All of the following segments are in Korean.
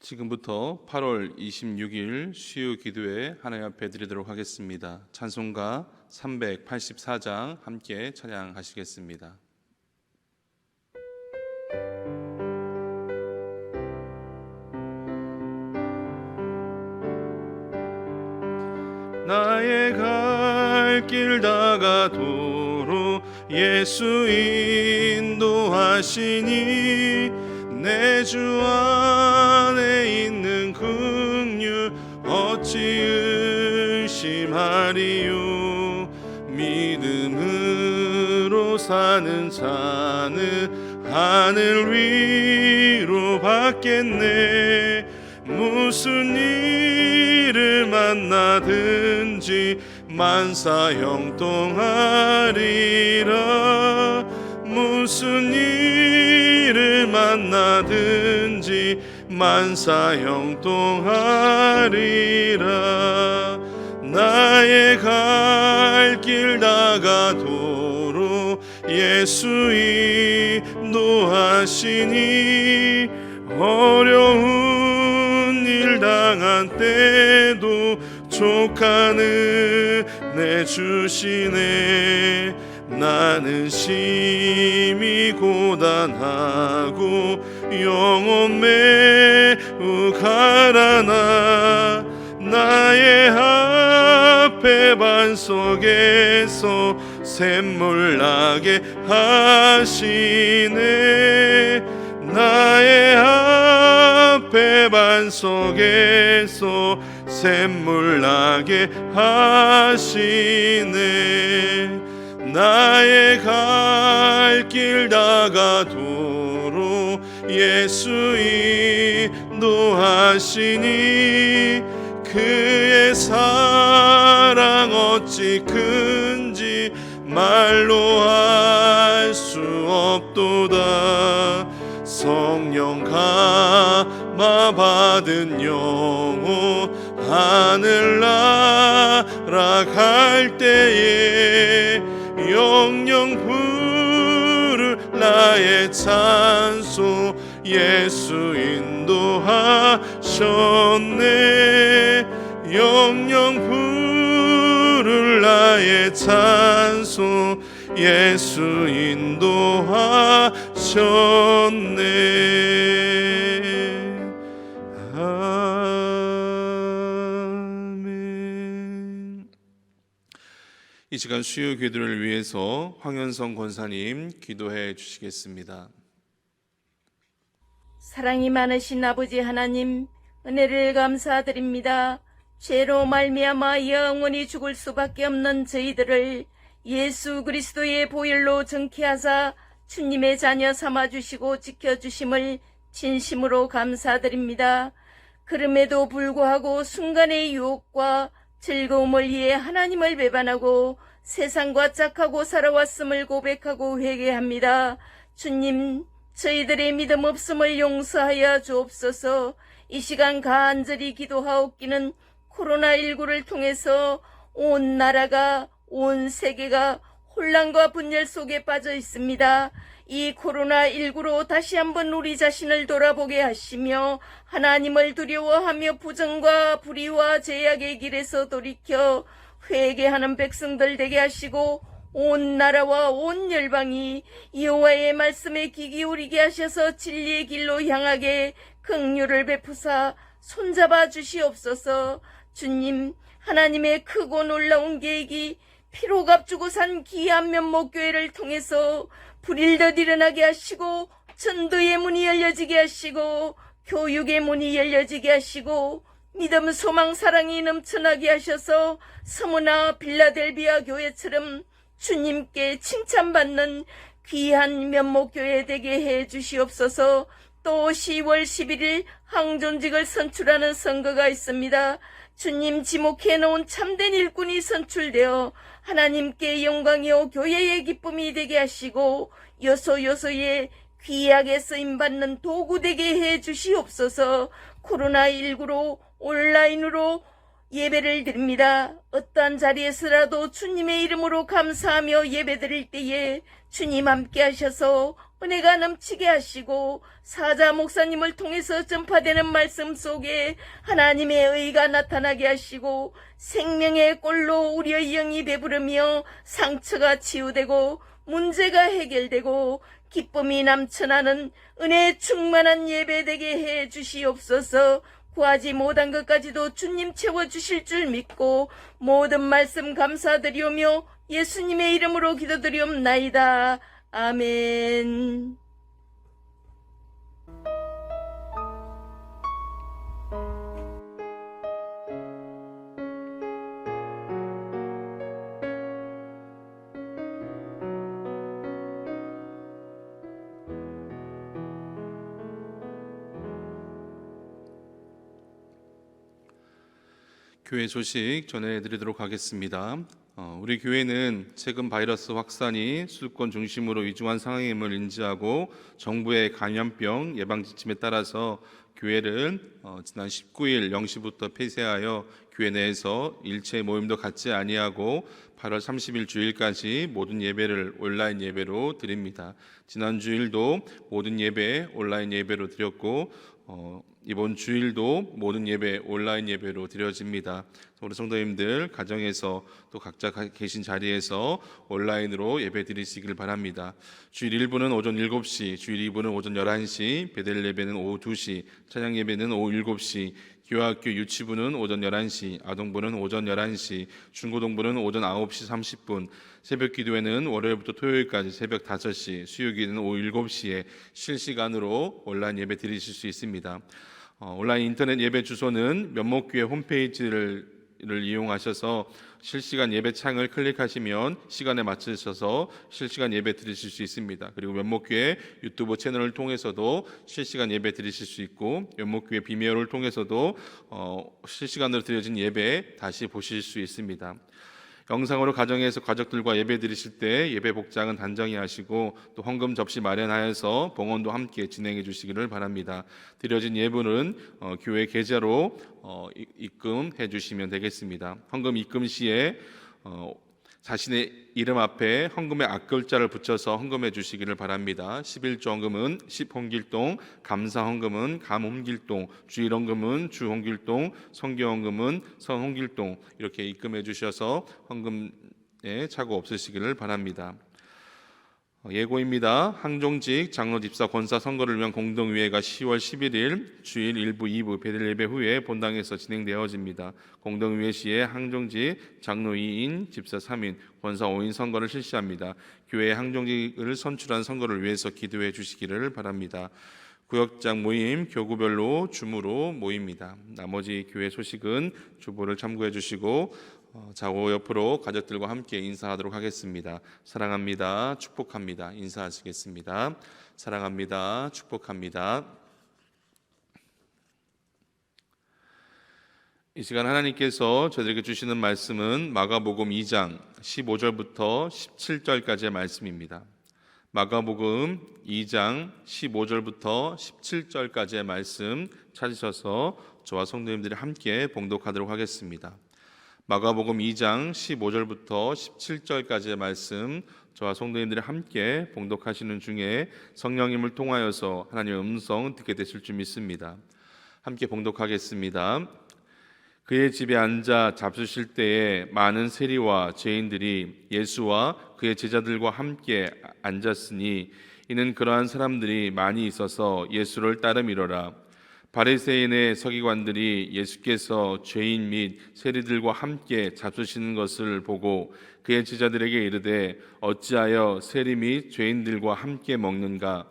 지금부터 8월 26일 수요 기도회 하나님 앞에 드리도록 하겠습니다. 찬송가 384장 함께 찬양하시겠습니다. 나의 갈 길 다가도록 예수 인도하시니 내 주 안에 있는 긍휼 어찌 의심하리요. 믿음으로 사는 자는 하늘 위로 받겠네. 무슨 일을 만나든지 만사 형통하리라. 무슨 일을 만나든지 만사 형통하리라. 나의 갈 길 다가도록 예수 인도하시니 어려운 일 당한 때도 족한 은혜 주시네. 나는 심히 고단하고 영혼 매우 가라나 나의 앞에 반석에서 샘물 나게 하시네. 나의 앞에 반석에서 샘물 나게 하시네. 나의 갈 길 다가도록 예수 인도하시니 그의 사랑 어찌 큰지 말로 할 수 없도다. 성령 감화 받은 영혼 하늘 날아갈 때에 영영 부를 나의 찬송 예수 인도하셨네. 영영 부를 나의 찬송 예수 인도하셨네. 아멘. 이 시간 수요 기도를 위해서 황현성 권사님 기도해 주시겠습니다. 사랑이 많으신 아버지 하나님, 은혜를 감사드립니다. 죄로 말미암아 영원히 죽을 수밖에 없는 저희들을 예수 그리스도의 보혈로 정케하사 주님의 자녀 삼아주시고 지켜주심을 진심으로 감사드립니다. 그럼에도 불구하고 순간의 유혹과 즐거움을 위해 하나님을 배반하고 세상과 짝하고 살아왔음을 고백하고 회개합니다. 주님, 저희들의 믿음 없음을 용서하여 주옵소서. 이 시간 간절히 기도하옵기는 코로나19를 통해서 온 나라가, 온 세계가 혼란과 분열 속에 빠져 있습니다. 이 코로나19로 다시 한번 우리 자신을 돌아보게 하시며 하나님을 두려워하며 부정과 불의와 죄악의 길에서 돌이켜 회개하는 백성들 되게 하시고 온 나라와 온 열방이 여호와의 말씀에 귀 기울이게 하셔서 진리의 길로 향하게 긍휼을 베푸사 손잡아 주시옵소서. 주님, 하나님의 크고 놀라운 계획이 피로 값주고 산 귀한 면목교회를 통해서 불일듯 일어나게 하시고 전도의 문이 열려지게 하시고 교육의 문이 열려지게 하시고 믿음, 소망, 사랑이 넘쳐나게 하셔서 서머나 빌라델비아 교회처럼 주님께 칭찬받는 귀한 면목교회 되게 해 주시옵소서. 또 10월 11일 항존직을 선출하는 선거가 있습니다. 주님, 지목해 놓은 참된 일꾼이 선출되어 하나님께 영광이요 교회의 기쁨이 되게 하시고 요소요소에 귀하게 쓰임받는 도구 되게 해 주시옵소서. 코로나19로 온라인으로 예배를 드립니다. 어떠한 자리에서라도 주님의 이름으로 감사하며 예배드릴 때에 주님 함께 하셔서 은혜가 넘치게 하시고 사자 목사님을 통해서 전파되는 말씀 속에 하나님의 의가 나타나게 하시고 생명의 꼴로 우리의 영이 배부르며 상처가 치유되고 문제가 해결되고 기쁨이 넘쳐나는 은혜 충만한 예배되게 해 주시옵소서. 구하지 못한 것까지도 주님 채워주실 줄 믿고 모든 말씀 감사드리오며 예수님의 이름으로 기도드리옵나이다. 아멘. 교회 소식 전해드리도록 하겠습니다. 우리 교회는 최근 바이러스 확산이 수도권 중심으로 위중한 상황임을 인지하고 정부의 감염병 예방 지침에 따라서 교회를 지난 19일 0시부터 폐쇄하여 교회 내에서 일체 모임도 갖지 아니하고 8월 30일 주일까지 모든 예배를 온라인 예배로 드립니다. 지난 주일도 모든 예배 온라인 예배로 드렸고 이번 주일도 모든 예배 온라인 예배로 드려집니다. 우리 성도님들 가정에서 또 각자 계신 자리에서 온라인으로 예배 드리시길 바랍니다. 주일 1부는 오전 7시, 주일 2부는 오전 11시, 베델 예배는 오후 2시, 찬양 예배는 오후 7시, 교학교 유치부는 오전 11시, 아동부는 오전 11시, 중고등부는 오전 9시 30분, 새벽 기도회는 월요일부터 토요일까지 새벽 5시, 수요일은 오후 7시에 실시간으로 온라인 예배 드리실 수 있습니다. 온라인 인터넷 예배 주소는 면목교회 홈페이지를 이용하셔서 실시간 예배 창을 클릭하시면 시간에 맞추셔서 실시간 예배 드리실 수 있습니다. 그리고 면목교회 유튜브 채널을 통해서도 실시간 예배 드리실 수 있고 면목교회 비메어를 통해서도 실시간으로 드려진 예배 다시 보실 수 있습니다. 영상으로 가정에서 가족들과 예배 드리실 때 예배 복장은 단정히 하시고 또 헌금 접시 마련하여서 봉헌도 함께 진행해 주시기를 바랍니다. 드려진 예물은 교회 계좌로 입금해 주시면 되겠습니다. 헌금 입금 시에 자신의 이름 앞에 헌금의 앞글자를 붙여서 헌금해 주시기를 바랍니다. 11조 헌금은 10홍길동, 감사 헌금은 감홍길동, 주일 헌금은 주홍길동, 성교 헌금은 성홍길동 이렇게 입금해 주셔서 헌금에 착오 없으시기를 바랍니다. 예고입니다. 항종직 장로 집사 권사 선거를 위한 공동의회가 10월 11일 주일 1부 2부 베델 예배 후에 본당에서 진행되어집니다. 공동의회 시에 항종직 장로 2인 집사 3인 권사 5인 선거를 실시합니다. 교회 항종직을 선출한 선거를 위해서 기도해 주시기를 바랍니다. 구역장 모임 교구별로 줌으로 모입니다. 나머지 교회 소식은 주보를 참고해 주시고 좌우 옆으로 가족들과 함께 인사하도록 하겠습니다. 사랑합니다. 축복합니다. 인사하시겠습니다. 사랑합니다. 축복합니다. 이 시간 하나님께서 저희들에게 주시는 말씀은 마가복음 2장 15절부터 17절까지의 말씀입니다. 마가복음 2장 15절부터 17절까지의 말씀 찾으셔서 저와 성도님들이 함께 봉독하도록 하겠습니다. 마가복음 2장 15절부터 17절까지의 말씀 저와 성도님들이 함께 봉독하시는 중에 성령님을 통하여서 하나님의 음성 듣게 되실 줄 믿습니다. 함께 봉독하겠습니다. 그의 집에 앉아 잡수실 때에 많은 세리와 죄인들이 예수와 그의 제자들과 함께 앉았으니 이는 그러한 사람들이 많이 있어서 예수를 따름이로라. 바리새인의 서기관들이 예수께서 죄인 및 세리들과 함께 잡수시는 것을 보고 그의 제자들에게 이르되 어찌하여 세리 및 죄인들과 함께 먹는가?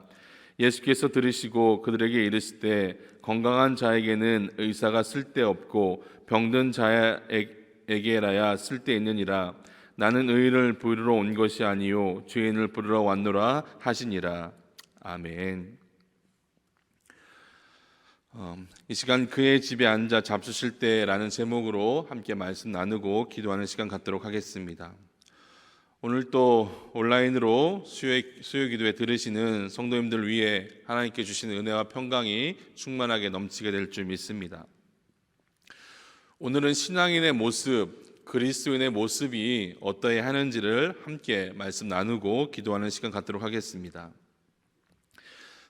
예수께서 들으시고 그들에게 이르시되 건강한 자에게는 의사가 쓸데없고 병든 자에게라야 쓸데있느니라. 나는 의인을 부르러 온 것이 아니요 죄인을 부르러 왔노라 하시니라. 아멘. 이 시간 그의 집에 앉아 잡수실 때라는 제목으로 함께 말씀 나누고 기도하는 시간 갖도록 하겠습니다. 오늘 또 온라인으로 수요 기도에 들으시는 성도님들 위해 하나님께 주시는 은혜와 평강이 충만하게 넘치게 될 줄 믿습니다. 오늘은 신앙인의 모습, 그리스도인의 모습이 어떠해야 하는지를 함께 말씀 나누고 기도하는 시간 갖도록 하겠습니다.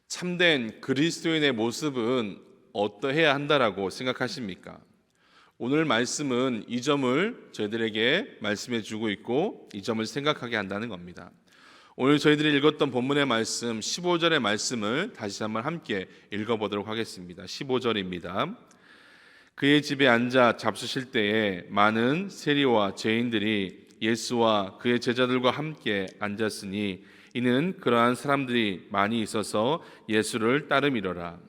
참된 그리스도인의 모습은 어떠해야 한다라고 생각하십니까? 오늘 말씀은 이 점을 저희들에게 말씀해 주고 있고 이 점을 생각하게 한다는 겁니다. 오늘 저희들이 읽었던 본문의 말씀 15절의 말씀을 다시 한번 함께 읽어보도록 하겠습니다. 15절입니다. 그의 집에 앉아 잡수실 때에 많은 세리와 죄인들이 예수와 그의 제자들과 함께 앉았으니 이는 그러한 사람들이 많이 있어서 예수를 따름이러라.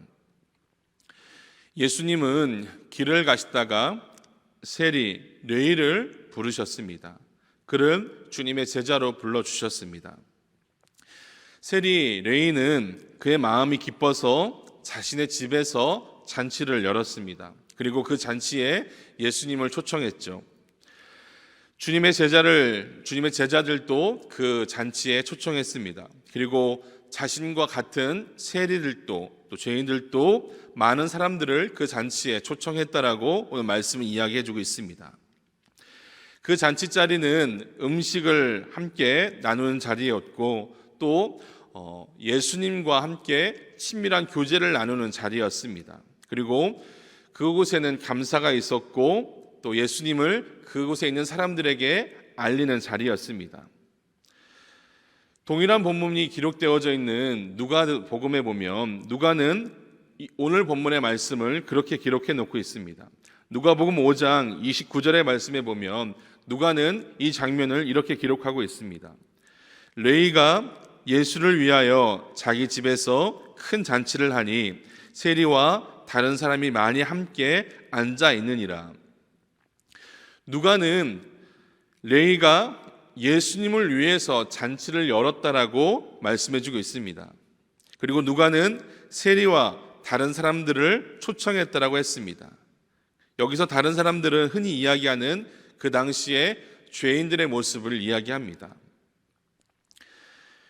예수님은 길을 가시다가 세리 레위를 부르셨습니다. 그를 주님의 제자로 불러주셨습니다. 세리 레위는 그의 마음이 기뻐서 자신의 집에서 잔치를 열었습니다. 그리고 그 잔치에 예수님을 초청했죠. 주님의 제자들도 그 잔치에 초청했습니다. 그리고 자신과 같은 세리들도 또 죄인들도 많은 사람들을 그 잔치에 초청했다라고 오늘 말씀을 이야기해주고 있습니다. 그 잔치 자리는 음식을 함께 나누는 자리였고 또 예수님과 함께 친밀한 교제를 나누는 자리였습니다. 그리고 그곳에는 감사가 있었고 또 예수님을 그곳에 있는 사람들에게 알리는 자리였습니다. 동일한 본문이 기록되어져 있는 누가복음에 보면 누가는 오늘 본문의 말씀을 그렇게 기록해 놓고 있습니다. 누가복음 5장 29절의 말씀에 보면 누가는 이 장면을 이렇게 기록하고 있습니다. 레위가 예수를 위하여 자기 집에서 큰 잔치를 하니 세리와 다른 사람이 많이 함께 앉아 있느니라. 누가는 레위가 예수님을 위해서 잔치를 열었다라고 말씀해주고 있습니다. 그리고 누가는 세리와 다른 사람들을 초청했다라고 했습니다. 여기서 다른 사람들은 흔히 이야기하는 그 당시의 죄인들의 모습을 이야기합니다.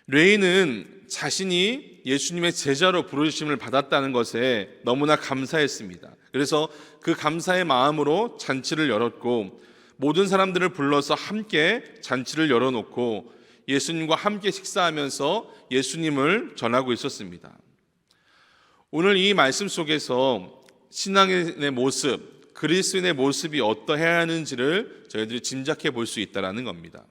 레위는 자신이 예수님의 제자로 부르심을 받았다는 것에 너무나 감사했습니다. 그래서 그 감사의 마음으로 잔치를 열었고 모든 사람들을 불러서 함께 잔치를 열어놓고 예수님과 함께 식사하면서 예수님을 전하고 있었습니다. 오늘 이 말씀 속에서 신앙인의 모습, 그리스도인의 모습이 어떠해야 하는지를 저희들이 짐작해 볼 수 있다는 겁니다.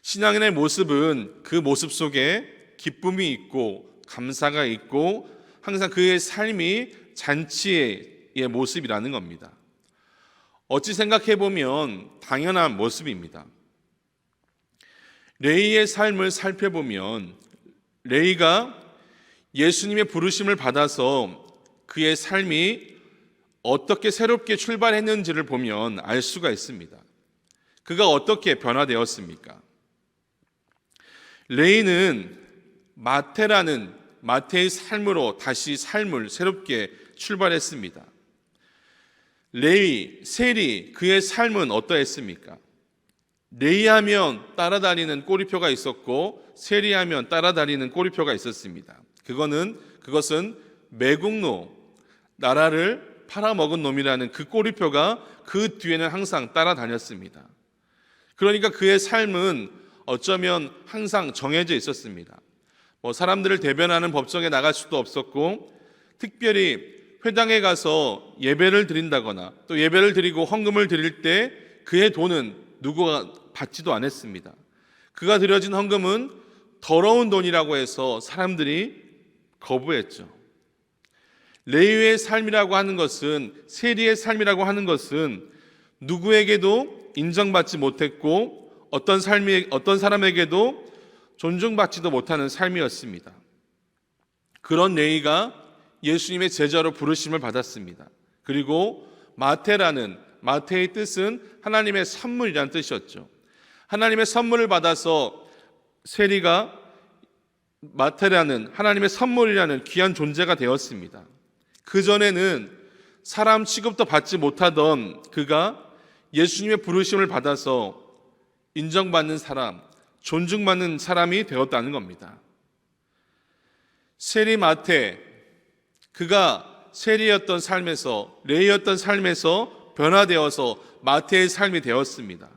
신앙인의 모습은 그 모습 속에 기쁨이 있고 감사가 있고 항상 그의 삶이 잔치의 모습이라는 겁니다. 어찌 생각해 보면 당연한 모습입니다. 레위의 삶을 살펴보면 레위가 예수님의 부르심을 받아서 그의 삶이 어떻게 새롭게 출발했는지를 보면 알 수가 있습니다. 그가 어떻게 변화되었습니까? 레위는 마태의 삶으로 다시 삶을 새롭게 출발했습니다. 레위, 세리, 그의 삶은 어떠했습니까? 레위하면 따라다니는 꼬리표가 있었고 세리하면 따라다니는 꼬리표가 있었습니다. 그것은 매국노, 나라를 팔아먹은 놈이라는 그 꼬리표가 그 뒤에는 항상 따라다녔습니다. 그러니까 그의 삶은 어쩌면 항상 정해져 있었습니다. 사람들을 대변하는 법정에 나갈 수도 없었고 특별히 회당에 가서 예배를 드린다거나 또 예배를 드리고 헌금을 드릴 때 그의 돈은 누구가 받지도 않았습니다. 그가 드려진 헌금은 더러운 돈이라고 해서 사람들이 거부했죠. 레위의 삶이라고 하는 것은, 세리의 삶이라고 하는 것은 누구에게도 인정받지 못했고 어떤 사람에게도 존중받지도 못하는 삶이었습니다. 그런 레위가 예수님의 제자로 부르심을 받았습니다. 그리고 마태의 뜻은 하나님의 선물이라는 뜻이었죠. 하나님의 선물을 받아서 세리가 마태라는 하나님의 선물이라는 귀한 존재가 되었습니다. 그전에는 사람 취급도 받지 못하던 그가 예수님의 부르심을 받아서 인정받는 사람, 존중받는 사람이 되었다는 겁니다. 세리 마태, 그가 세리였던 삶에서, 레위였던 삶에서 변화되어서 마태의 삶이 되었습니다.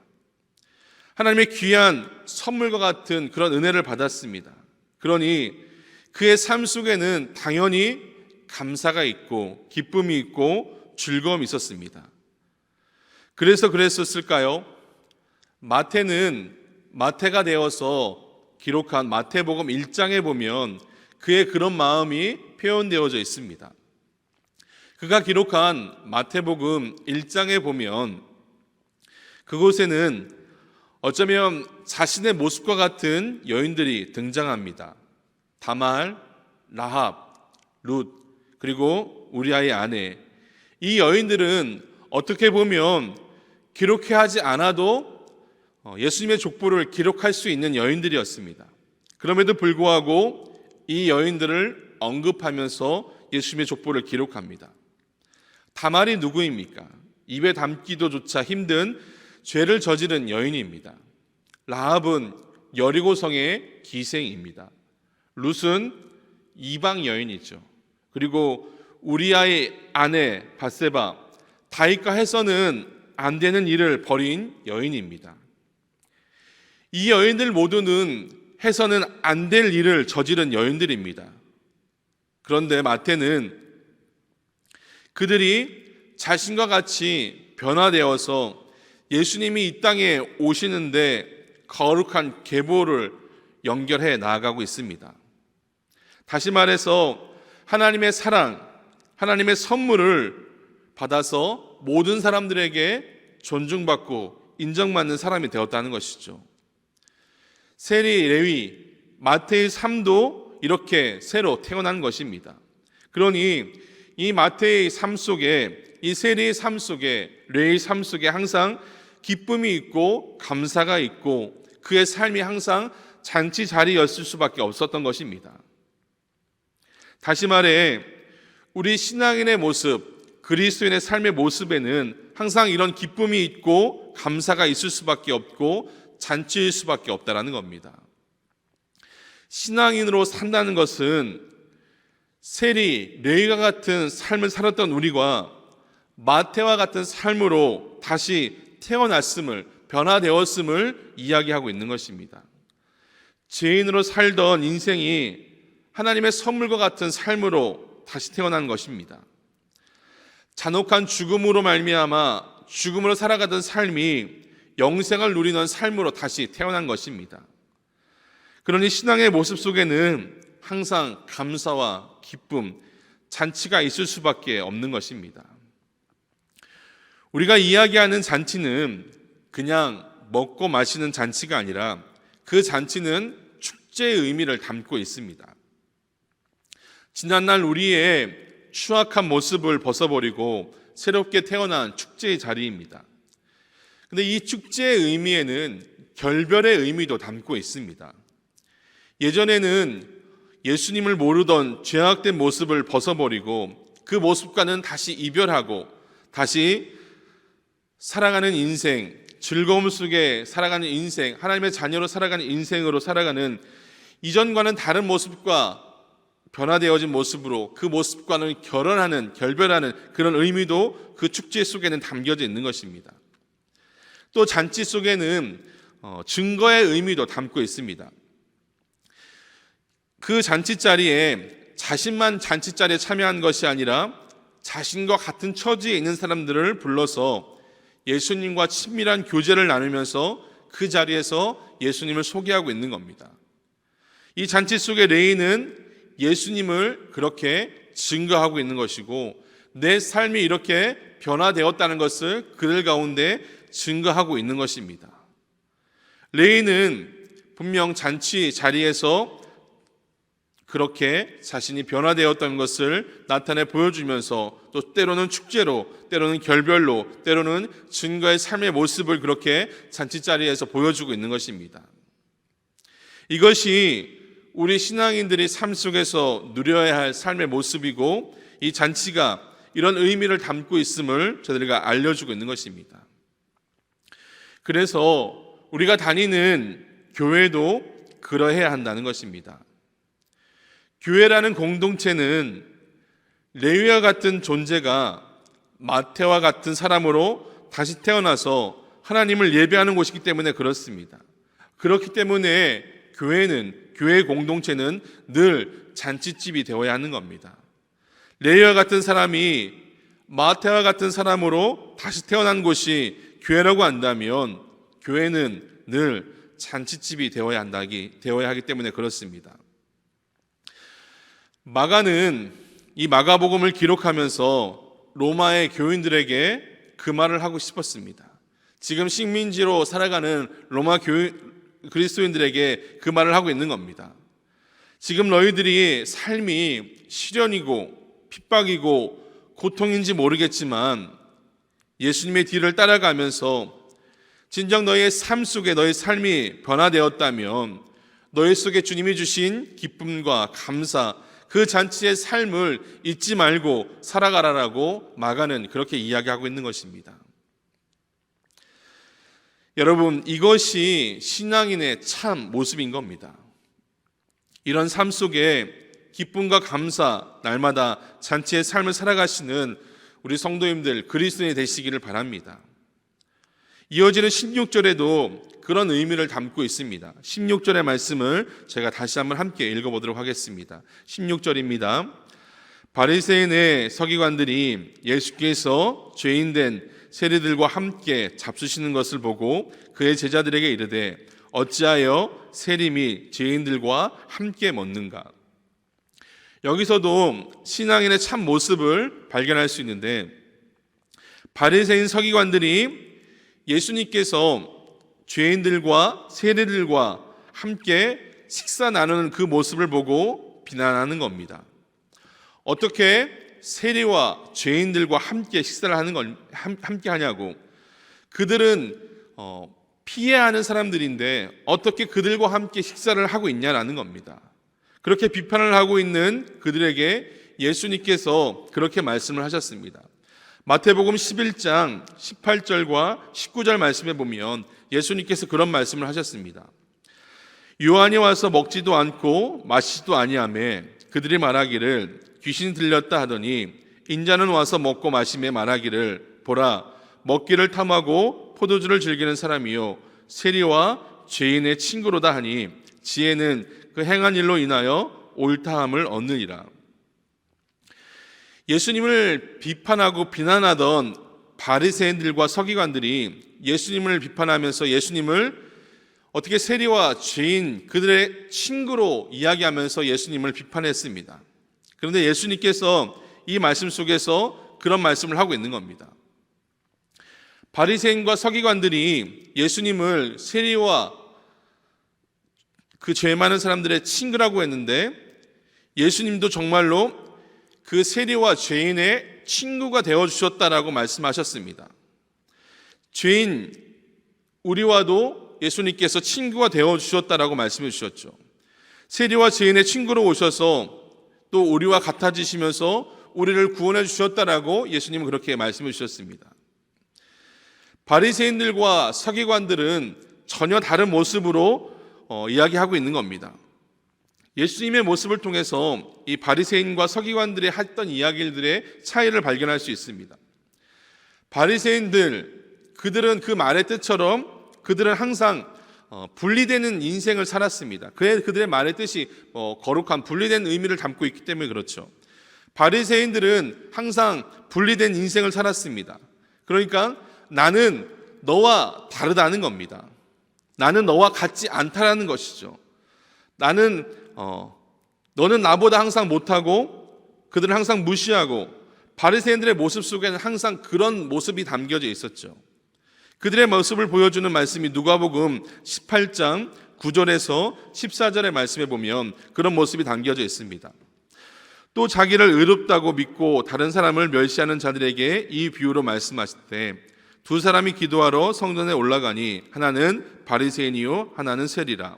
하나님의 귀한 선물과 같은 그런 은혜를 받았습니다. 그러니 그의 삶 속에는 당연히 감사가 있고 기쁨이 있고 즐거움이 있었습니다. 그래서 그랬었을까요? 마태가 되어서 기록한 마태복음 1장에 보면 그의 그런 마음이 표현되어져 있습니다. 그가 기록한 마태복음 1장에 보면 그곳에는 어쩌면 자신의 모습과 같은 여인들이 등장합니다. 다말, 라합, 룻, 그리고 우리아의 아내. 이 여인들은 어떻게 보면 기록하지 않아도 예수님의 족보를 기록할 수 있는 여인들이었습니다. 그럼에도 불구하고 이 여인들을 언급하면서 예수님의 족보를 기록합니다. 다말이 누구입니까? 입에 담기도조차 힘든 죄를 저지른 여인입니다. 라합은 여리고성의 기생입니다. 룻은 이방 여인이죠. 그리고 우리아의 아내 밧세바, 다윗과 해서는 안 되는 일을 벌인 여인입니다. 이 여인들 모두는 해서는 안 될 일을 저지른 여인들입니다. 그런데 마태는 그들이 자신과 같이 변화되어서 예수님이 이 땅에 오시는데 거룩한 계보를 연결해 나아가고 있습니다. 다시 말해서 하나님의 사랑, 하나님의 선물을 받아서 모든 사람들에게 존중받고 인정받는 사람이 되었다는 것이죠. 세리, 레위, 마태의 삶도 이렇게 새로 태어난 것입니다. 그러니 이 마태의 삶 속에, 이 세리의 삶 속에, 레위의 삶 속에 항상 기쁨이 있고 감사가 있고 그의 삶이 항상 잔치 자리였을 수밖에 없었던 것입니다. 다시 말해 우리 신앙인의 모습, 그리스도인의 삶의 모습에는 항상 이런 기쁨이 있고 감사가 있을 수밖에 없고 잔치일 수밖에 없다라는 겁니다. 신앙인으로 산다는 것은 세리, 레위와 같은 삶을 살았던 우리가 마태와 같은 삶으로 다시 태어났음을, 변화되었음을 이야기하고 있는 것입니다. 죄인으로 살던 인생이 하나님의 선물과 같은 삶으로 다시 태어난 것입니다. 잔혹한 죽음으로 말미암아 죽음으로 살아가던 삶이 영생을 누리는 삶으로 다시 태어난 것입니다. 그러니 신앙의 모습 속에는 항상 감사와 기쁨, 잔치가 있을 수밖에 없는 것입니다. 우리가 이야기하는 잔치는 그냥 먹고 마시는 잔치가 아니라 그 잔치는 축제의 의미를 담고 있습니다. 지난날 우리의 추악한 모습을 벗어버리고 새롭게 태어난 축제의 자리입니다. 근데 이 축제의 의미에는 결별의 의미도 담고 있습니다. 예전에는 예수님을 모르던 죄악된 모습을 벗어버리고 그 모습과는 다시 이별하고 다시 살아가는 인생, 즐거움 속에 살아가는 인생, 하나님의 자녀로 살아가는 인생으로 살아가는 이전과는 다른 모습과 변화되어진 모습으로 그 모습과는 결별하는 그런 의미도 그 축제 속에는 담겨져 있는 것입니다. 또 잔치 속에는 증거의 의미도 담고 있습니다. 그 잔치 자리에 자신만 잔치 자리에 참여한 것이 아니라 자신과 같은 처지에 있는 사람들을 불러서 예수님과 친밀한 교제를 나누면서 그 자리에서 예수님을 소개하고 있는 겁니다. 이 잔치 속의 레위는 예수님을 그렇게 증거하고 있는 것이고 내 삶이 이렇게 변화되었다는 것을 그들 가운데 증거하고 있는 것입니다. 레위는 분명 잔치 자리에서 그렇게 자신이 변화되었다는 것을 나타내 보여주면서 또 때로는 축제로, 때로는 결별로, 때로는 증거의 삶의 모습을 그렇게 잔치자리에서 보여주고 있는 것입니다. 이것이 우리 신앙인들이 삶 속에서 누려야 할 삶의 모습이고 이 잔치가 이런 의미를 담고 있음을 저희가 알려주고 있는 것입니다. 그래서 우리가 다니는 교회도 그러해야 한다는 것입니다. 교회라는 공동체는 레위와 같은 존재가 마태와 같은 사람으로 다시 태어나서 하나님을 예배하는 곳이기 때문에 그렇습니다. 그렇기 때문에 교회는 교회 공동체는 늘 잔치집이 되어야 하는 겁니다. 레위와 같은 사람이 마태와 같은 사람으로 다시 태어난 곳이 교회라고 한다면 교회는 늘 잔치집이 되어야 하기 때문에 그렇습니다. 마가는 이 마가복음을 기록하면서 로마의 교인들에게 그 말을 하고 싶었습니다. 지금 식민지로 살아가는 로마 그리스도인들에게 그 말을 하고 있는 겁니다. 지금 너희들이 삶이 시련이고 핍박이고 고통인지 모르겠지만 예수님의 뒤를 따라가면서 진정 너희의 삶 속에 너희 삶이 변화되었다면 너희 속에 주님이 주신 기쁨과 감사, 그 잔치의 삶을 잊지 말고 살아가라라고 마가는 그렇게 이야기하고 있는 것입니다. 여러분, 이것이 신앙인의 참 모습인 겁니다. 이런 삶 속에 기쁨과 감사, 날마다 잔치의 삶을 살아가시는 우리 성도님들, 그리스도인이 되시기를 바랍니다. 이어지는 16절에도 그런 의미를 담고 있습니다. 16절의 말씀을 제가 다시 한번 함께 읽어보도록 하겠습니다. 16절입니다. 바리새인의 서기관들이 예수께서 죄인된 세리들과 함께 잡수시는 것을 보고 그의 제자들에게 이르되 어찌하여 세리 및 죄인들과 함께 먹는가? 여기서도 신앙인의 참 모습을 발견할 수 있는데, 바리새인 서기관들이 예수님께서 죄인들과 세리들과 함께 식사 나누는 그 모습을 보고 비난하는 겁니다. 어떻게 세리와 죄인들과 함께 식사를 함께 하냐고. 그들은 피해하는 사람들인데 어떻게 그들과 함께 식사를 하고 있냐라는 겁니다. 그렇게 비판을 하고 있는 그들에게 예수님께서 그렇게 말씀을 하셨습니다. 마태복음 11장 18절과 19절 말씀에 보면 예수님께서 그런 말씀을 하셨습니다. 요한이 와서 먹지도 않고 마시지도 아니하며 그들이 말하기를 귀신이 들렸다 하더니 인자는 와서 먹고 마시며 말하기를 보라 먹기를 탐하고 포도주를 즐기는 사람이요 세리와 죄인의 친구로다 하니 지혜는 그 행한 일로 인하여 옳다함을 얻느니라. 예수님을 비판하고 비난하던 바리새인들과 서기관들이 예수님을 비판하면서 예수님을 어떻게 세리와 죄인 그들의 친구로 이야기하면서 예수님을 비판했습니다. 그런데 예수님께서 이 말씀 속에서 그런 말씀을 하고 있는 겁니다. 바리새인과 서기관들이 예수님을 세리와 그 죄 많은 사람들의 친구라고 했는데 예수님도 정말로 그 세리와 죄인의 친구가 되어주셨다라고 말씀하셨습니다. 죄인 우리와도 예수님께서 친구가 되어주셨다라고 말씀해 주셨죠. 세리와 죄인의 친구로 오셔서 또 우리와 같아지시면서 우리를 구원해 주셨다라고 예수님은 그렇게 말씀해 주셨습니다. 바리새인들과 서기관들은 전혀 다른 모습으로 이야기하고 있는 겁니다. 예수님의 모습을 통해서 이 바리새인과 서기관들이 했던 이야기들의 차이를 발견할 수 있습니다. 바리새인들, 그들은 그 말의 뜻처럼 그들은 항상 분리되는 인생을 살았습니다. 그들의 말의 뜻이 거룩한 분리된 의미를 담고 있기 때문에 그렇죠. 바리새인들은 항상 분리된 인생을 살았습니다. 그러니까 나는 너와 다르다는 겁니다. 나는 너와 같지 않다라는 것이죠. 너는 나보다 항상 못하고 그들은 항상 무시하고 바리새인들의 모습 속에는 항상 그런 모습이 담겨져 있었죠. 그들의 모습을 보여주는 말씀이 누가복음 18장 9절에서 14절의 말씀에 보면 그런 모습이 담겨져 있습니다. 또 자기를 의롭다고 믿고 다른 사람을 멸시하는 자들에게 이 비유로 말씀하실 때 두 사람이 기도하러 성전에 올라가니 하나는 바리새인이요 하나는 세리라.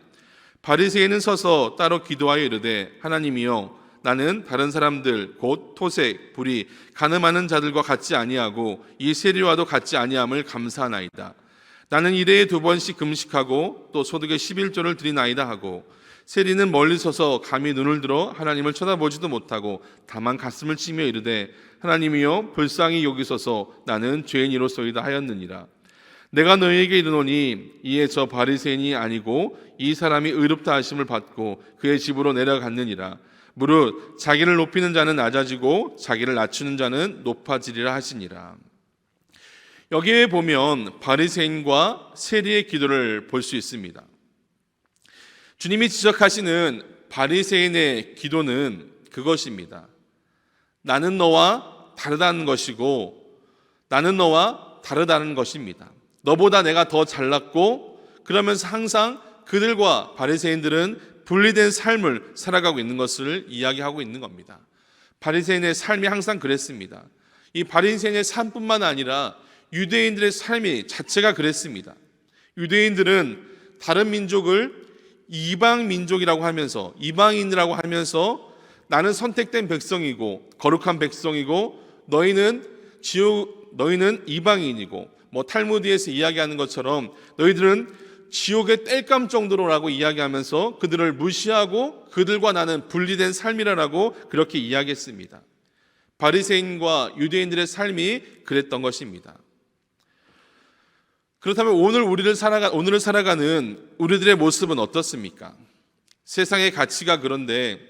바리새인은 서서 따로 기도하여 이르되 하나님이여 나는 다른 사람들 곧 토색, 불의, 간음하는 자들과 같지 아니하고 이 세리와도 같지 아니함을 감사하나이다. 나는 일해에 2번씩 금식하고 또 소득의 11조를 드리나이다 하고 세리는 멀리 서서 감히 눈을 들어 하나님을 쳐다보지도 못하고 다만 가슴을 치며 이르되 하나님이여 불쌍히 여기소서 나는 죄인이로소이다 하였느니라. 내가 너희에게 이르노니 이에 저 바리새인이 아니고 이 사람이 의롭다 하심을 받고 그의 집으로 내려갔느니라. 무릇 자기를 높이는 자는 낮아지고 자기를 낮추는 자는 높아지리라 하시니라. 여기에 보면 바리새인과 세리의 기도를 볼 수 있습니다. 주님이 지적하시는 바리새인의 기도는 그것입니다. 나는 너와 다르다는 것이고 나는 너와 다르다는 것입니다. 너보다 내가 더 잘났고, 그러면서 항상 그들과 바리새인들은 분리된 삶을 살아가고 있는 것을 이야기하고 있는 겁니다. 바리새인의 삶이 항상 그랬습니다. 이 바리새인의 삶뿐만 아니라 유대인들의 삶이 자체가 그랬습니다. 유대인들은 다른 민족을 이방 민족이라고 하면서, 이방인이라고 하면서 나는 선택된 백성이고 거룩한 백성이고 너희는 이방인이고, 탈무드에서 이야기하는 것처럼 너희들은 지옥의 땔감 정도로라고 이야기하면서 그들을 무시하고 그들과 나는 분리된 삶이라고 그렇게 이야기했습니다. 바리새인과 유대인들의 삶이 그랬던 것입니다. 그렇다면 오늘을 살아가는 우리들의 모습은 어떻습니까? 세상의 가치가 그런데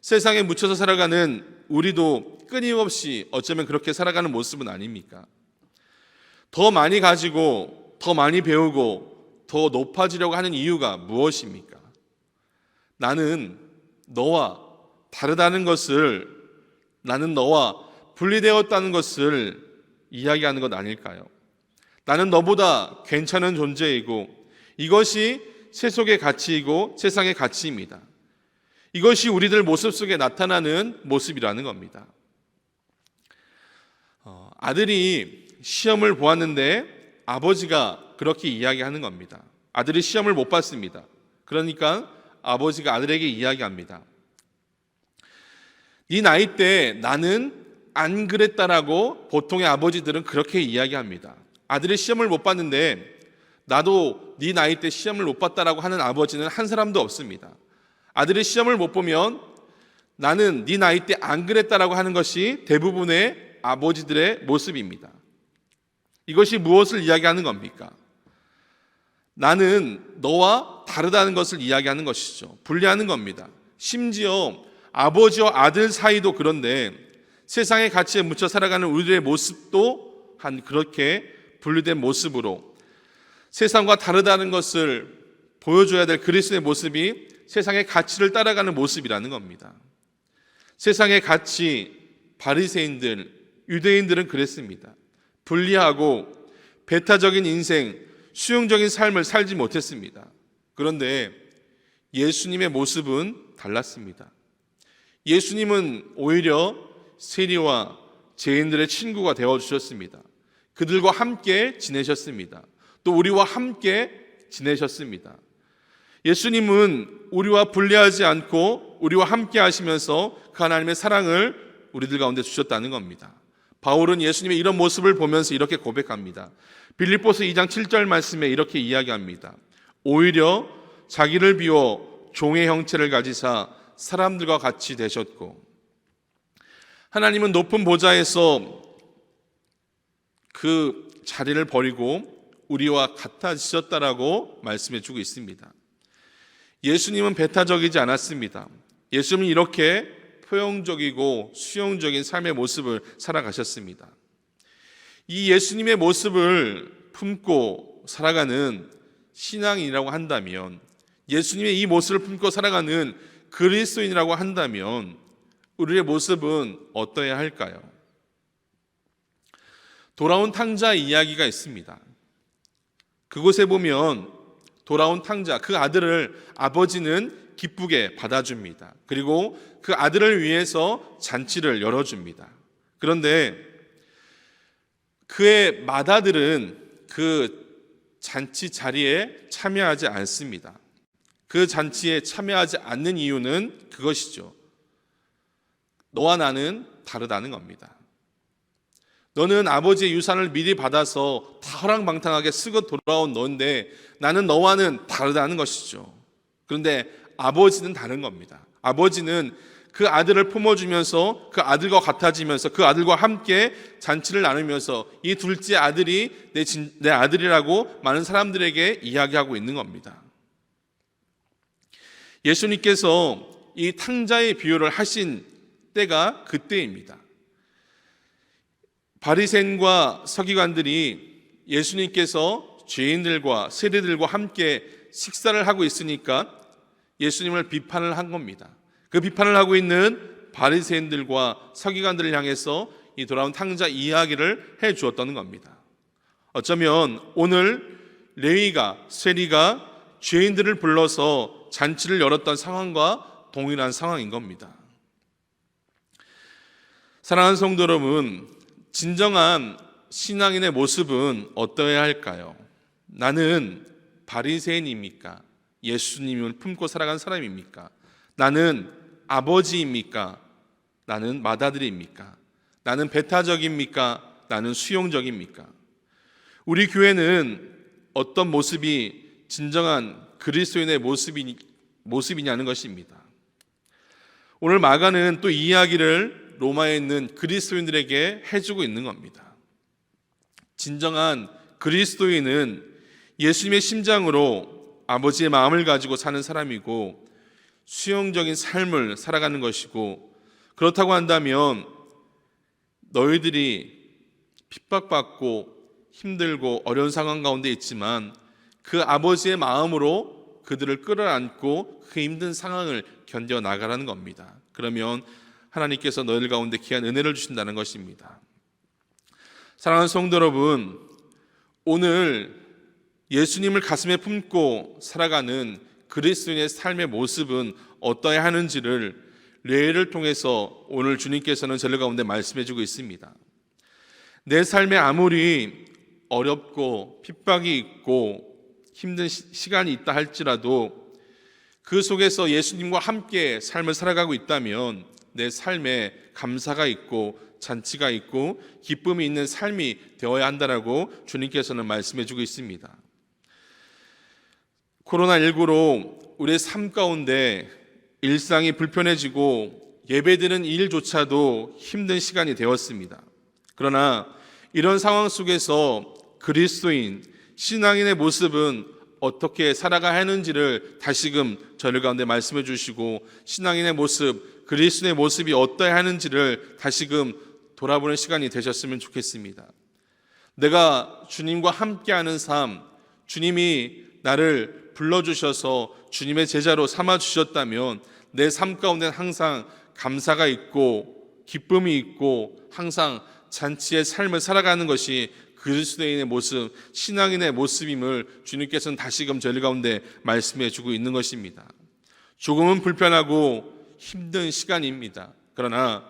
세상에 묻혀서 살아가는 우리도 끊임없이 어쩌면 그렇게 살아가는 모습은 아닙니까? 더 많이 가지고 더 많이 배우고 더 높아지려고 하는 이유가 무엇입니까? 나는 너와 다르다는 것을, 나는 너와 분리되었다는 것을 이야기하는 것 아닐까요? 나는 너보다 괜찮은 존재이고 이것이 세속의 가치이고 세상의 가치입니다. 이것이 우리들 모습 속에 나타나는 모습이라는 겁니다. 아들이 시험을 보았는데 아버지가 그렇게 이야기하는 겁니다. 아들이 시험을 못 봤습니다. 그러니까 아버지가 아들에게 이야기합니다. 네 나이 때 나는 안 그랬다라고 보통의 아버지들은 그렇게 이야기합니다. 아들이 시험을 못 봤는데 나도 네 나이 때 시험을 못 봤다라고 하는 아버지는 한 사람도 없습니다. 아들이 시험을 못 보면 나는 네 나이 때 안 그랬다라고 하는 것이 대부분의 아버지들의 모습입니다. 이것이 무엇을 이야기하는 겁니까? 나는 너와 다르다는 것을 이야기하는 것이죠. 분리하는 겁니다. 심지어 아버지와 아들 사이도 그런데 세상의 가치에 묻혀 살아가는 우리들의 모습도 한 그렇게 분리된 모습으로 세상과 다르다는 것을 보여줘야 될 그리스도의 모습이 세상의 가치를 따라가는 모습이라는 겁니다. 세상의 가치, 바리새인들, 유대인들은 그랬습니다. 분리하고 배타적인 인생, 수용적인 삶을 살지 못했습니다. 그런데 예수님의 모습은 달랐습니다. 예수님은 오히려 세리와 죄인들의 친구가 되어주셨습니다. 그들과 함께 지내셨습니다. 또 우리와 함께 지내셨습니다. 예수님은 우리와 분리하지 않고 우리와 함께 하시면서 그 하나님의 사랑을 우리들 가운데 주셨다는 겁니다. 바울은 예수님의 이런 모습을 보면서 이렇게 고백합니다. 빌립보서 2장 7절 말씀에 이렇게 이야기합니다. 오히려 자기를 비워 종의 형체를 가지사 사람들과 같이 되셨고, 하나님은 높은 보좌에서 그 자리를 버리고 우리와 같아지셨다라고 말씀해 주고 있습니다. 예수님은 배타적이지 않았습니다. 예수님은 이렇게 포용적이고 수용적인 삶의 모습을 살아가셨습니다. 이 예수님의 모습을 품고 살아가는 신앙인이라고 한다면, 예수님의 이 모습을 품고 살아가는 그리스도인이라고 한다면 우리의 모습은 어떠해야 할까요? 돌아온 탕자 이야기가 있습니다. 그곳에 보면 돌아온 탕자, 그 아들을 아버지는 기쁘게 받아줍니다. 그리고 그 아들을 위해서 잔치를 열어줍니다. 그런데 그의 맏아들은 그 잔치 자리에 참여하지 않습니다. 그 잔치에 참여하지 않는 이유는 그것이죠. 너와 나는 다르다는 겁니다. 너는 아버지의 유산을 미리 받아서 다 허랑방탕하게 쓰고 돌아온 너인데 나는 너와는 다르다는 것이죠. 그런데 아버지는 다른 겁니다. 아버지는 그 아들을 품어주면서 그 아들과 같아지면서 그 아들과 함께 잔치를 나누면서 이 둘째 아들이 내 아들이라고 많은 사람들에게 이야기하고 있는 겁니다. 예수님께서 이 탕자의 비유를 하신 때가 그때입니다. 바리새인과 서기관들이 예수님께서 죄인들과 세리들과 함께 식사를 하고 있으니까 예수님을 비판을 한 겁니다. 그 비판을 하고 있는 바리새인들과 서기관들을 향해서 이 돌아온 탕자 이야기를 해 주었다는 겁니다. 어쩌면 오늘 레위가 세리가 죄인들을 불러서 잔치를 열었던 상황과 동일한 상황인 겁니다. 사랑하는 성도 여러분, 진정한 신앙인의 모습은 어떠해야 할까요? 나는 바리새인입니까? 예수님을 품고 살아간 사람입니까? 나는 아버지입니까? 나는 맏아들입니까? 나는 배타적입니까? 나는 수용적입니까? 우리 교회는 어떤 모습이 진정한 그리스도인의 모습이냐는 것입니다. 오늘 마가는 또 이 이야기를 로마에 있는 그리스도인들에게 해주고 있는 겁니다. 진정한 그리스도인은 예수님의 심장으로 아버지의 마음을 가지고 사는 사람이고 수용적인 삶을 살아가는 것이고, 그렇다고 한다면 너희들이 핍박받고 힘들고 어려운 상황 가운데 있지만 그 아버지의 마음으로 그들을 끌어안고 그 힘든 상황을 견뎌나가라는 겁니다. 그러면 하나님께서 너희들 가운데 귀한 은혜를 주신다는 것입니다. 사랑하는 성도 여러분, 오늘 예수님을 가슴에 품고 살아가는 그리스도인의 삶의 모습은 어떠해야 하는지를 레위를 통해서 오늘 주님께서는 저희 가운데 말씀해 주고 있습니다. 내 삶에 아무리 어렵고 핍박이 있고 힘든 시간이 있다 할지라도 그 속에서 예수님과 함께 삶을 살아가고 있다면 내 삶에 감사가 있고 잔치가 있고 기쁨이 있는 삶이 되어야 한다라고 주님께서는 말씀해 주고 있습니다. 코로나19로 우리의 삶 가운데 일상이 불편해지고 예배드리는 일조차도 힘든 시간이 되었습니다. 그러나 이런 상황 속에서 그리스도인, 신앙인의 모습은 어떻게 살아가야 하는지를 다시금 저희 가운데 말씀해 주시고, 신앙인의 모습, 그리스도의 모습이 어떠해야 하는지를 다시금 돌아보는 시간이 되셨으면 좋겠습니다. 내가 주님과 함께하는 삶, 주님이 나를 불러주셔서 주님의 제자로 삼아주셨다면 내 삶 가운데 항상 감사가 있고 기쁨이 있고 항상 잔치의 삶을 살아가는 것이 그리스도인의 모습, 신앙인의 모습임을 주님께서는 다시금 저희 가운데 말씀해 주고 있는 것입니다. 조금은 불편하고 힘든 시간입니다. 그러나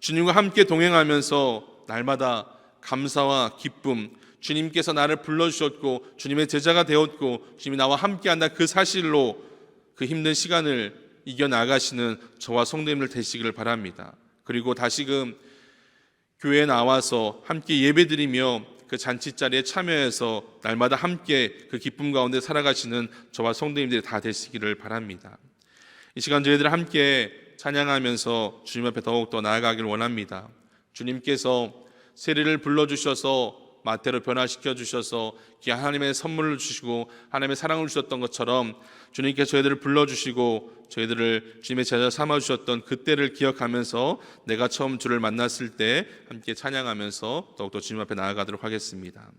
주님과 함께 동행하면서 날마다 감사와 기쁨, 주님께서 나를 불러주셨고 주님의 제자가 되었고 주님이 나와 함께한다 그 사실로 그 힘든 시간을 이겨나가시는 저와 성도님들 되시기를 바랍니다. 그리고 다시금 교회에 나와서 함께 예배드리며 그 잔치자리에 참여해서 날마다 함께 그 기쁨 가운데 살아가시는 저와 성도님들이 다 되시기를 바랍니다. 이 시간 저희들 함께 찬양하면서 주님 앞에 더욱더 나아가길 원합니다. 주님께서 세리를 불러주셔서 마태로 변화시켜 주셔서 귀한 하나님의 선물을 주시고 하나님의 사랑을 주셨던 것처럼 주님께서 저희들을 불러주시고 저희들을 주님의 제자 삼아주셨던 그때를 기억하면서 내가 처음 주를 만났을 때 함께 찬양하면서 더욱더 주님 앞에 나아가도록 하겠습니다.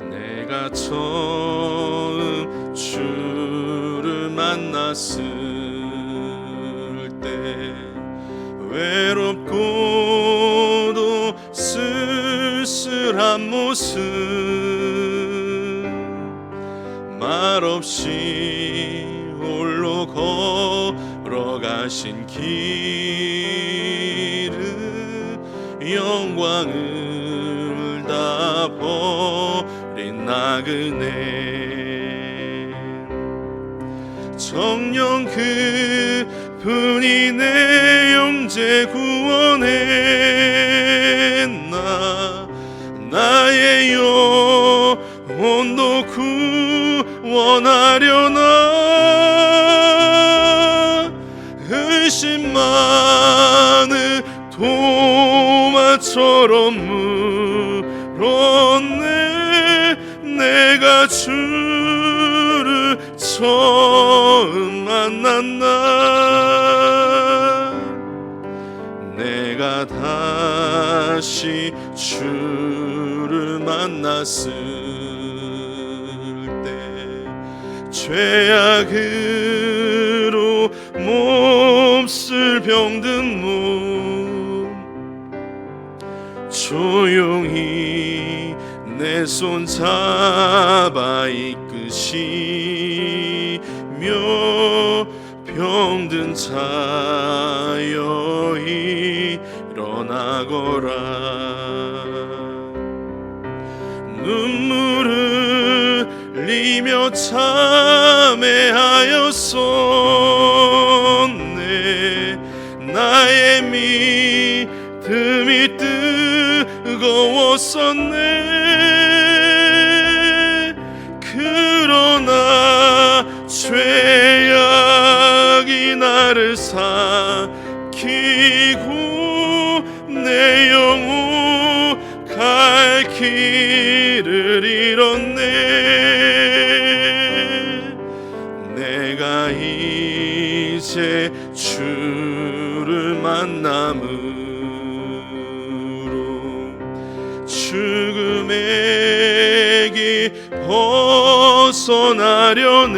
내가 처음 주를 만났을 때 외롭고도 쓸쓸한 모습 말없이 홀로 걸어가신 길은 영광을 다 버린 나그네 정녕 그분이 내 영재 구원했나 나의 바다처럼 물었네. 내가 주를 처음 만난 날, 내가 다시 주를 만났을 때, 죄악으로 몹쓸 병든 몸 조용히 내 손 잡아 이끄시며 병든 자여 일어나거라. 눈물을 흘리며 참회하였었네. 나의 믿음이 뜨거웠었네. 그러나 죄악이 나를 삼키고 내 영혼 갈 길을 잃었네. 내가 이제 주를 만남으로 죽음의 길 벗어나려네.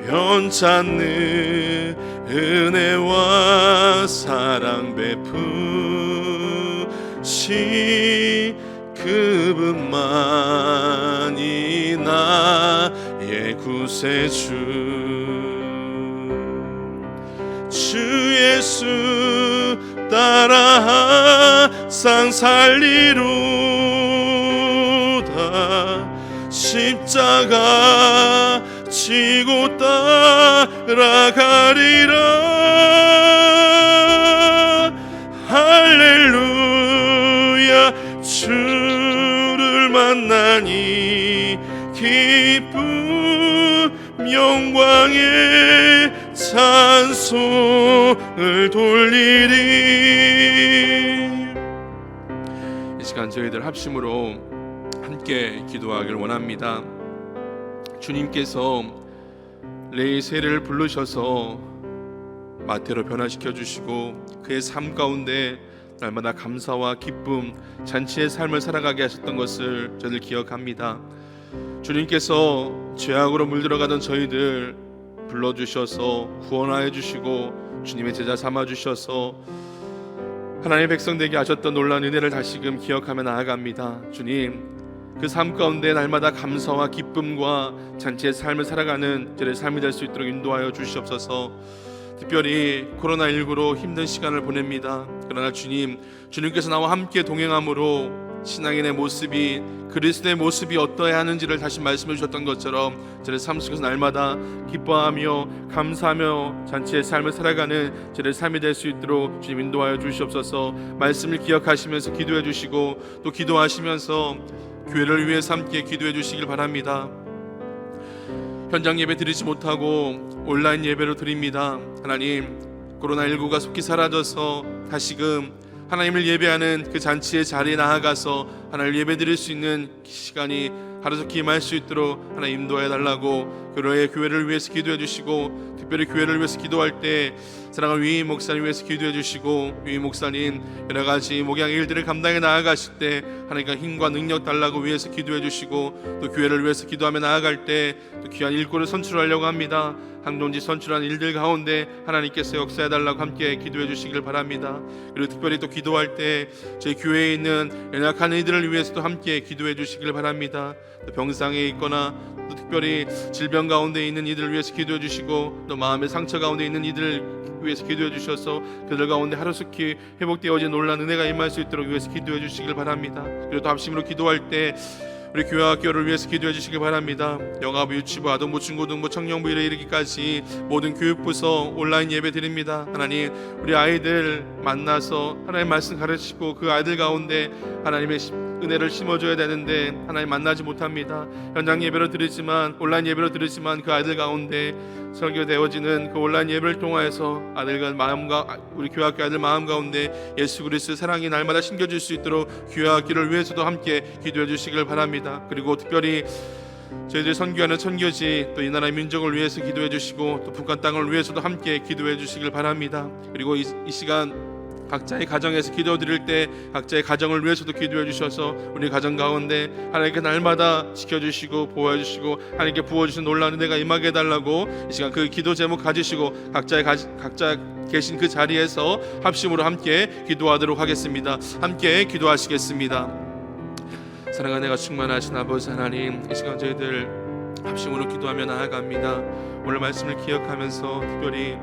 변찮는 은혜와 사랑 베푸시 그분만이 나의 구세주. 주 예수 따라 항상 살리로다. 십자가 지고 따라가리라. 할렐루야. 주를 만나니 기쁨 영광의 찬송을 돌리리. 이 시간 저희들 합심으로 함께 기도하기를 원합니다. 주님께서 레이 세례를 부르셔서 마태로 변화시켜 주시고 그의 삶 가운데 날마다 감사와 기쁨, 잔치의 삶을 살아가게 하셨던 것을 저희들 기억합니다. 주님께서 죄악으로 물들어가던 저희들 불러주셔서 구원하여 주시고 주님의 제자 삼아 주셔서 하나님의 백성 되게 하셨던 놀라운 은혜를 다시금 기억하며 나아갑니다. 주님, 그 삶 가운데 날마다 감사와 기쁨과 잔치의 삶을 살아가는 저희의 삶이 될 수 있도록 인도하여 주시옵소서. 특별히 코로나19로 힘든 시간을 보냅니다. 그러나 주님께서 나와 함께 동행함으로 신앙인의 모습이, 그리스도의 모습이 어떠해야 하는지를 다시 말씀해 주셨던 것처럼 저의 삶 속에서 날마다 기뻐하며 감사하며 잔치의 삶을 살아가는 저의 삶이 될 수 있도록 주님 인도하여 주시옵소서. 말씀을 기억하시면서 기도해 주시고 또 기도하시면서 교회를 위해서 함께 기도해 주시길 바랍니다. 현장 예배 드리지 못하고 온라인 예배로 드립니다. 하나님, 코로나19가 속히 사라져서 다시금 하나님을 예배하는 그 잔치의 자리에 나아가서 하나님을 예배 드릴 수 있는 시간이 하루속히 임할 수 있도록 하나님 인도해 달라고 교회를 위해서 기도해 주시고, 특별히 교회를 위해서 기도할 때 사랑하는 위임 목사님 위해서 기도해 주시고, 위임 목사님 여러 가지 목양의 일들을 감당해 나아가실 때 하나님과 힘과 능력 달라고 위해서 기도해 주시고, 또 교회를 위해서 기도하며 나아갈 때 또 귀한 일꾼을 선출하려고 합니다. 항동지 선출한 일들 가운데 하나님께서 역사해 달라고 함께 기도해 주시길 바랍니다. 그리고 특별히 또 기도할 때 저희 교회에 있는 연약한 이들을 위해서도 함께 기도해 주시길 바랍니다. 또 병상에 있거나 또 특별히 질병 가운데 있는 이들을 위해서 기도해 주시고, 또 마음의 상처 가운데 있는 이들을 위해서 기도해 주셔서 그들 가운데 하루속히 회복되어진 놀라운 은혜가 임할 수 있도록 위해서 기도해 주시길 바랍니다. 그리고 또 합심으로 기도할 때 우리 교회와 학교를 위해서 기도해 주시기 바랍니다. 영아부, 유치부, 아동부, 중고등부, 청년부 일에 이르기까지 모든 교육부서 온라인 예배 드립니다. 하나님, 우리 아이들 만나서 하나님 말씀 가르치고 그 아이들 가운데 하나님의 은혜를 심어줘야 되는데 하나님 만나지 못합니다. 현장 예배로 드리지만, 온라인 예배로 드리지만 그 아이들 가운데 설교되어지는 그 온라인 예배를 통하여서 아들과 마음과 우리 교회학교 아들 마음 가운데 예수 그리스도의 사랑이 날마다 심겨질 수 있도록 교회학교를 위해서도 함께 기도해 주시길 바랍니다. 그리고 특별히 저희들이 선교하는 선교지 또 이 나라의 민족을 위해서 기도해 주시고 또 북한 땅을 위해서도 함께 기도해 주시길 바랍니다. 그리고 이 시간 각자의 가정에서 기도드릴 때 각자의 가정을 위해서도 기도해 주셔서 우리 가정 가운데 하나님께 날마다 지켜주시고 보호해 주시고 하나님께 부어주신 놀라운 은혜가 임하게 해달라고 이 시간 그 기도 제목 가지시고 각자 계신 그 자리에서 합심으로 함께 기도하도록 하겠습니다. 함께 기도하시겠습니다. 사랑과 은혜가 충만하신 아버지 하나님, 이 시간 저희들 합심으로 기도하며 나아갑니다. 오늘 말씀을 기억하면서 특별히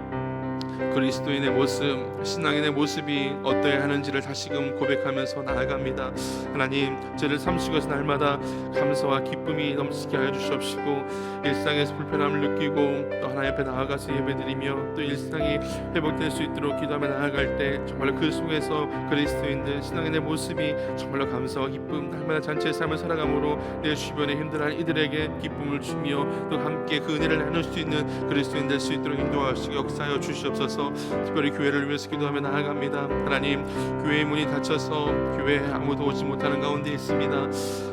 그리스도인의 모습, 신앙인의 모습이 어떠해야 하는지를 다시금 고백하면서 나아갑니다. 하나님, 저희를 삶 속에서 날마다 감사와 기쁨이 넘치게 하여 주시옵시고 일상에서 불편함을 느끼고 또 하나님 앞에 나아가서 예배드리며 또 일상이 회복될 수 있도록 기도하며 나아갈 때 정말 그 속에서 그리스도인들, 신앙인의 모습이 정말로 감사와 기쁨, 날마다 잔치의 삶을 살아감으로 내 주변에 힘들어하는 이들에게 기쁨을 주며 또 함께 그 은혜를 나눌 수 있는 그리스도인 될 수 있도록 인도하시고 역사하여 주시옵소서. 특별히 교회를 위해서 기도하며 나아갑니다. 하나님, 교회의 문이 닫혀서 교회에 아무도 오지 못하는 가운데 있습니다.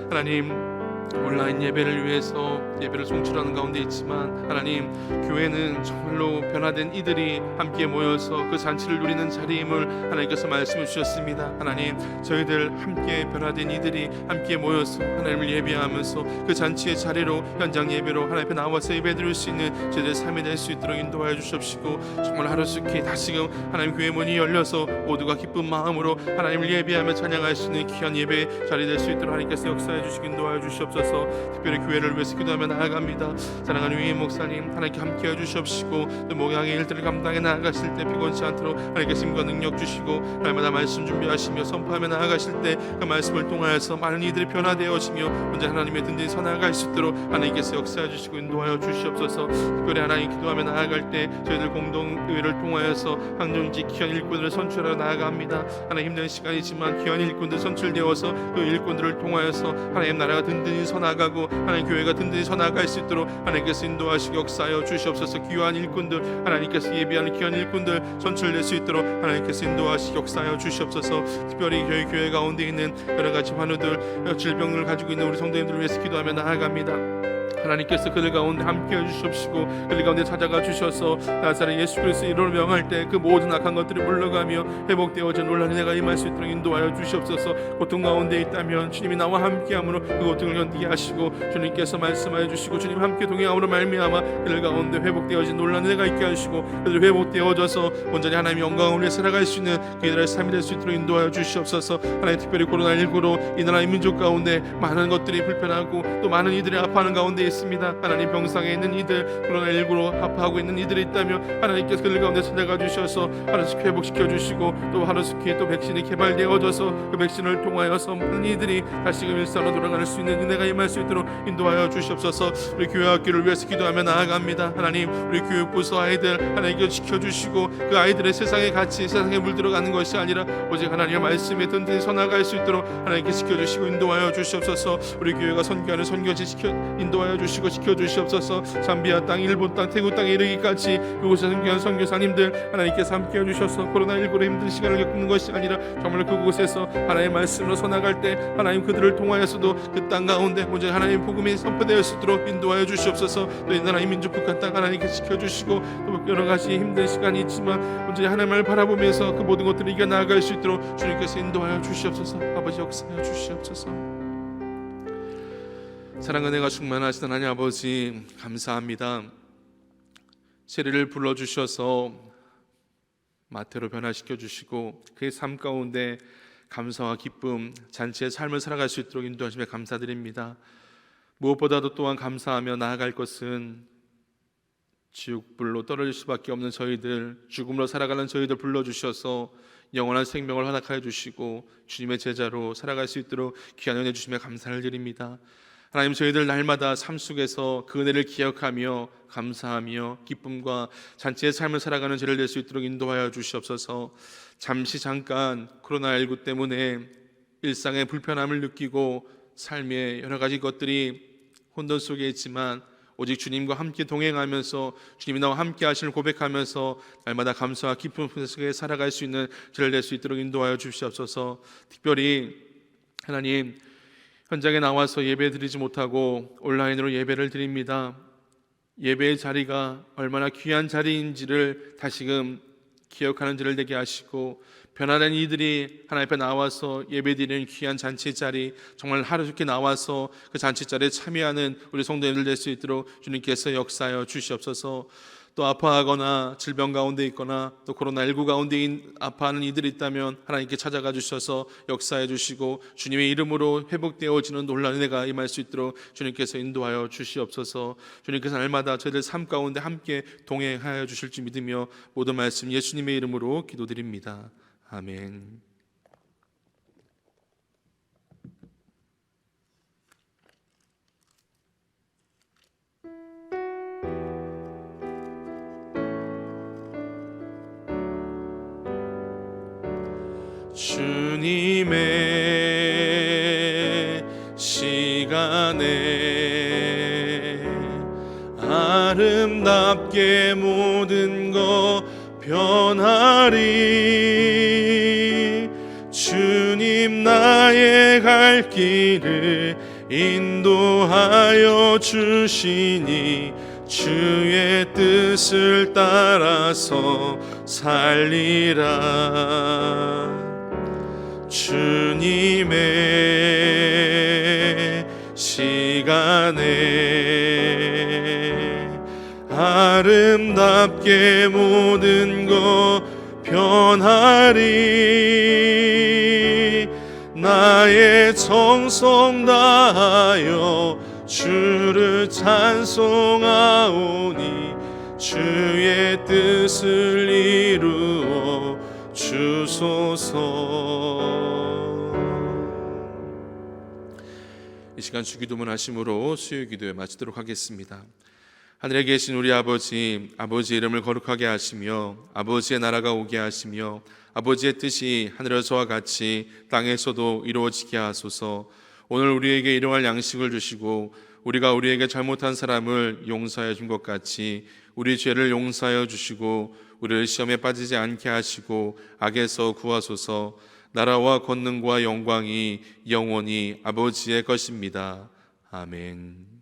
하나님, 온라인 예배를 위해서 예배를 송출하는 가운데 있지만 하나님, 교회는 정말로 변화된 이들이 함께 모여서 그 잔치를 누리는 자리임을 하나님께서 말씀해 주셨습니다. 하나님, 저희들 함께 변화된 이들이 함께 모여서 하나님을 예배하면서 그 잔치의 자리로 현장 예배로 하나님 앞에 나와서 예배드릴 수 있는 저희들의 삶이 될 수 있도록 인도하여 주시옵시고 정말 하루속히 다시금 하나님 교회 문이 열려서 모두가 기쁜 마음으로 하나님을 예배하며 찬양할 수 있는 귀한 예배 자리 될 수 있도록 하나님께서 역사해 주시고 인도하여 주시옵소서. 특별히 교회를 위해서 기도하며 나아갑니다. 사랑하는 위임 목사님, 하나님께 함께해 주시옵시고 또 목양의 일들을 감당해 나아가실 때 피곤치 않도록 하나님께서 힘과 능력 주시고 날마다 말씀 준비하시며 선포하며 나아가실 때 그 말씀을 통하여서 많은 이들이 변화되어지며 언제 하나님의 든든히 서나아갈 수 있도록 하나님께서 역사해 주시고 인도하여 주시옵소서. 특별히 하나님 기도하며 나아갈 때 저희들 공동의회를 통하여서 항존지 귀한 일꾼들을 선출하러 나아갑니다. 하나님, 힘든 시간이지만 귀한 일꾼들 선출되어서 그 일꾼들을 통하여서 하나님 나라가 든든히 서나가고 하나님 교회가 든든히 서나갈 수 있도록 하나님께서 인도하시고 역사하여 주시옵소서. 귀한 일꾼들, 하나님께서 예비하는 귀한 일꾼들 선출될 수 있도록 하나님께서 인도하시고 역사하여 주시옵소서. 특별히 저희 교회 가운데 있는 여러 가지 환우들, 질병을 가지고 있는 우리 성도님들을 위해서 기도하며 나아갑니다. 하나님께서 그들 가운데 함께해 주시옵시고 그들 가운데 찾아가 주셔서 나사렛 예수 그리스도 이름으로 명할 때 그 모든 악한 것들이 물러가며 회복되어져 놀라는 은혜가 임할 수 있도록 인도하여 주시옵소서. 고통 가운데 있다면 주님이 나와 함께함으로 그 고통을 견디게 하시고 주님께서 말씀하여 주시고 주님 함께 동행함으로 말미암아 그들 가운데 회복되어진 놀라는 은혜가 있게 하시고 그들 회복되어져서 온전히 하나님의 영광을 위해 살아갈 수 있는 그들의 삶이 될 수 있도록 인도하여 주시옵소서. 하나님, 특별히 코로나19로 이 나라의 민족 가운데 많은 것들이 불편하고 또 많은 이들이 아파하는 가운데 있습니다. 하나님, 병상에 있는 이들, 코로나19로 아파하고 있는 이들이 있다면 하나님께서 그들 가운데 찾아가 주셔서 하루씩 회복시켜 주시고 또 하루씩 또 백신이 개발되어져서 그 백신을 통하여서 많은 이들이 다시금 일상으로 돌아갈 수 있는 은혜가 임할 수 있도록 인도하여 주시옵소서. 우리 교회 학교를 위해서 기도하며 나아갑니다. 하나님, 우리 교육부서 아이들 하나님께서 지켜주시고 그 아이들의 세상에 같이 세상에 물들어가는 것이 아니라 오직 하나님의 말씀에 든든히 서나갈 수 있도록 하나님께서 지켜주시고 인도하여 주시옵소서. 우리 교회가 선교하는 선교지 인도하여 주시고 지켜주시옵소서. 잠비아 땅, 일본 땅, 태국 땅에 이르기까지 그곳에 선교한 선교사님들 하나님께서 함께해 주셔서 코로나19로 힘든 시간을 겪는 것이 아니라 정말 그곳에서 하나님의 말씀으로 서나갈 때 하나님 그들을 통하여서도 그 땅 가운데 오직 하나님 복음이 선포되어 수 있도록 인도하여 주시옵소서. 또 이 나라의 민족 북한 땅 하나님께서 지켜주시고 또 여러 가지 힘든 시간이 있지만 온전히 하나님을 바라보면서 그 모든 것들을 이겨 나아갈 수 있도록 주님께서 인도하여 주시옵소서. 아버지, 역사하여 주시옵소서. 사랑 은혜가 충만하신 하나님 아버지, 감사합니다. 세례를 불러주셔서 마태로 변화시켜 주시고 그의 삶 가운데 감사와 기쁨, 잔치의 삶을 살아갈 수 있도록 인도하심에 감사드립니다. 무엇보다도 또한 감사하며 나아갈 것은 지옥불로 떨어질 수밖에 없는 저희들, 죽음으로 살아가는 저희들 불러주셔서 영원한 생명을 허락하여 주시고 주님의 제자로 살아갈 수 있도록 귀한 은혜 주심에 감사를 드립니다. 하나님, 저희들 날마다 삶 속에서 그 은혜를 기억하며 감사하며 기쁨과 잔치의 삶을 살아가는 저희를 될 수 있도록 인도하여 주시옵소서. 잠시 잠깐 코로나19 때문에 일상의 불편함을 느끼고 삶의 여러 가지 것들이 혼돈 속에 있지만 오직 주님과 함께 동행하면서 주님이 나와 함께 하시는 고백하면서 날마다 감사와 기쁨 속에 살아갈 수 있는 저를 낼 수 있도록 인도하여 주시옵소서. 특별히 하나님, 현장에 나와서 예배 드리지 못하고 온라인으로 예배를 드립니다. 예배의 자리가 얼마나 귀한 자리인지를 다시금 기억하는 저를 되게 하시고, 변화된 이들이 하나님 앞에 나와서 예배드리는 귀한 잔치 자리, 정말 하루속히 나와서 그 잔치 자리에 참여하는 우리 성도님들 될 수 있도록 주님께서 역사하여 주시옵소서. 또 아파하거나 질병 가운데 있거나 또 코로나19 가운데 아파하는 이들이 있다면 하나님께 찾아가 주셔서 역사해 주시고 주님의 이름으로 회복되어지는 놀라운 은혜가 임할 수 있도록 주님께서 인도하여 주시옵소서. 주님께서 날마다 저희들 삶 가운데 함께 동행하여 주실 줄 믿으며 모든 말씀 예수님의 이름으로 기도드립니다. 아멘. 주님의 시간에 아름답게 모든 것 변하리. 주님 나의 갈 길을 인도하여 주시니 주의 뜻을 따라서 살리라. 주님의 시간에 아름답게 모든 것 변하리. 나의 정성 다하여 주를 찬송하오니 주의 뜻을 이루어 주소서. 이 시간 주기도문 하심으로 수요 기도에 마치도록 하겠습니다. 하늘에 계신 우리 아버지, 아버지의 이름을 거룩하게 하시며 아버지의 나라가 오게 하시며 아버지의 뜻이 하늘에서와 같이 땅에서도 이루어지게 하소서. 오늘 우리에게 일용할 양식을 주시고 우리가 우리에게 잘못한 사람을 용서해 준 것 같이 우리 죄를 용서하여 주시고 우리를 시험에 빠지지 않게 하시고 악에서 구하소서. 나라와 권능과 영광이 영원히 아버지의 것입니다. 아멘.